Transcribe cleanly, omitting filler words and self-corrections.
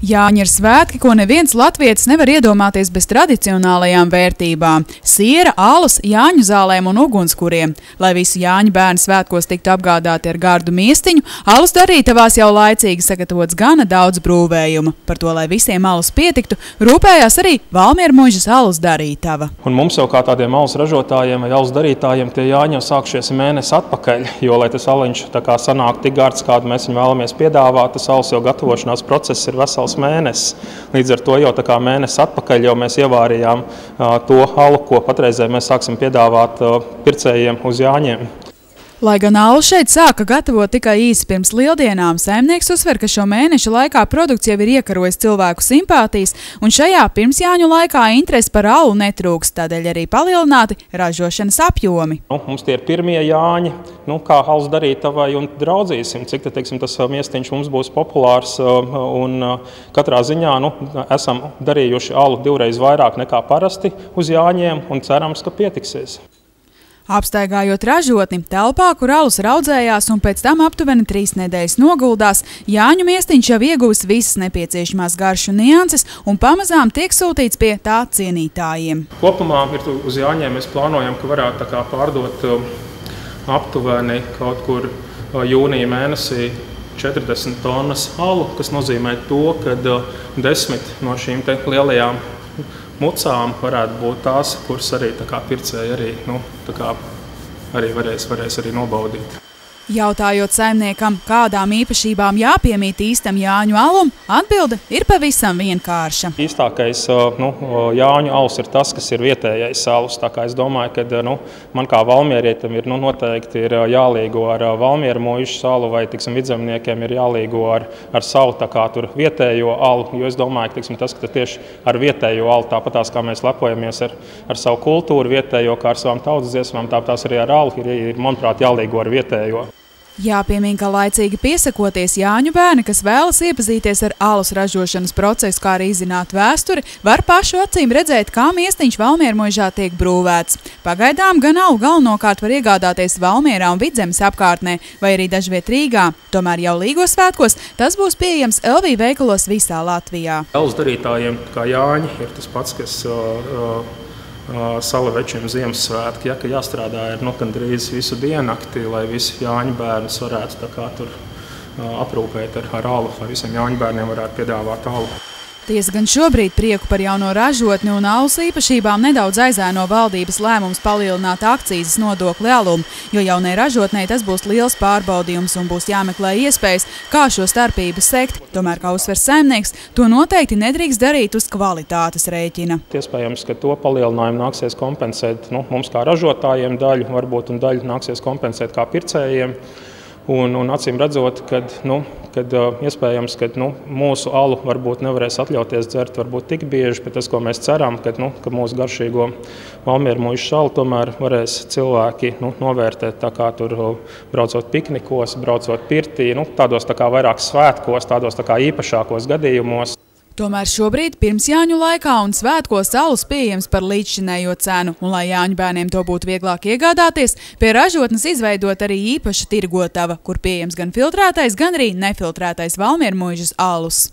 Jāņi ir svētki, ko neviens latvietis nevar iedomāties bez tradicionālajām vērtībām – siera, alus, Jāņu zālēm un ugunskuriem. Lai visu Jāņu bērnu svētkos tiktu apgādāti ar gardu miestiņu, alus darītavās jau laicīgi sagatavots gana daudz brūvējumu. Par to, lai visiem alus pietiktu, rūpējās arī Valmiermuižas alus darītava. Un mums jau kā tādiem alus ražotājiem vai alus darītājiem tie Jāņi jau sākšies mēnesi atpakaļ, jo, lai tas aliņš tā kā sanāk tik gards, kādu mēs viņu vēlamies piedāvāt, tas alus jau gatavošanās process ir vesels mēnesis. Līdz ar to jau tā kā mēnesis atpakaļ jau mēs ievārījām to alu, ko patreizē mēs sāksim piedāvāt pircējiem uz Jāņiem. Lai gan alu šeit sāka gatavot tikai īsi pirms lieldienām, saimnieks uzsver, ka šo mēnešu laikā produkts jau ir iekarojis cilvēku simpātijas, un šajā pirmsjāņu laikā interesi par alu netrūkst, tādēļ arī palielināti ražošanas apjomi. Mums tie ir pirmie Jāņi, kā alus darītavai, un draudzīsim, cik tas miestiņš mums būs populārs, un katrā ziņā esam darījuši alu 2 reizes vairāk nekā parasti uz Jāņiem, un cerams, ka pietiksies. Apstaigājot ražotni, telpā, kur alus raudzējās un pēc tam aptuveni 3 nedēļas noguldās, Jāņu miestiņš jau iegūs visas nepieciešamās garšu nianses un pamazām tiek sūtīts pie tā cienītājiem. Kopumā uz Jāņiem mēs plānojam, ka varētu tā kā pārdot aptuveni kaut kur jūnija mēnesī 40 tonnas alu, kas nozīmē to, ka 10 no šīm te lielajām mucām varētu būt tās, kuras arī pircēji arī varēs arī nobaudīt. Jautājot saimniekam, kādām īpašībām jāpiemīt īstam Jāņu alum, atbilde ir pavisam vienkārša. Īstākais Jāņu alus ir tas, kas ir vietējais alus. Tā kā es domāju, ka man kā valmierietim noteikti ir jālīgo ar Valmiermuižas alu vai vidzemniekiem ir jālīgo ar savu vietējo alu. Jo es domāju, ka tas, ka tieši ar vietējo alu, tāpatās kā mēs lepojamies ar savu kultūru vietējo, kā ar savām tautas dziesmām, tāpatās arī ar alu ir manuprāt, jālīgo ar vietējo. Jāpiemina, ka laicīgi piesakoties Jāņu bērni, kas vēlas iepazīties ar alus ražošanas procesu, kā arī izzināt vēsturi, var pašu acīm redzēt, kā miestiņš Valmiermuižā tiek brūvēts. Pagaidām gan alu galvenokārt var iegādāties Valmierā un Vidzemes apkārtnē, vai arī dažviet Rīgā. Tomēr jau Līgos svētkos tas būs pieejams LV veikalos visā Latvijā. Alus darītājiem kā Jāņi ir tas pats, kas Salavečiem Ziemassvētki, ka jāstrādā ir gandrīz visu diennakti, lai visi Jāņu bērnus varētu tur aprūpēt ar alu, lai visiem Jāņu bērniem varētu piedāvāt alu. Tiesa gan šobrīd prieku par jauno ražotni un alus īpašībām nedaudz aizēno valdības lēmums palielināt akcīzes nodokli alum, jo jaunai ražotnei tas būs liels pārbaudījums un būs jāmeklē iespējas, kā šo starpību sekt. Tomēr, kā uzsver saimnieks, to noteikti nedrīkst darīt uz kvalitātes rēķina. Iespējams, ka to palielinājumu nāksies kompensēt mums kā ražotājiem daļu, varbūt un daļu nāksies kompensēt kā pircējiem. Un acīm redzot, kad iespējams, ka mūsu alu varbūt nevarēs atļauties dzert varbūt tik bieži, bet tas, ko mēs ceram, ka mūsu garšīgo Valmiermuižas alu tomēr varēs cilvēki novērtēt tur braucot piknikos, braucot pirtī, tādos vairāk svētkos, tādos īpašākos gadījumos. Tomēr šobrīd pirmsjāņu laikā un svētkos alus pieejams par līdzšinējo cenu, un lai Jāņu bērniem to būtu vieglāk iegādāties, pie ražotnes izveidot arī īpaša tirgotava, kur pieejams gan filtrētais, gan arī nefiltrētais Valmiermuižas alus.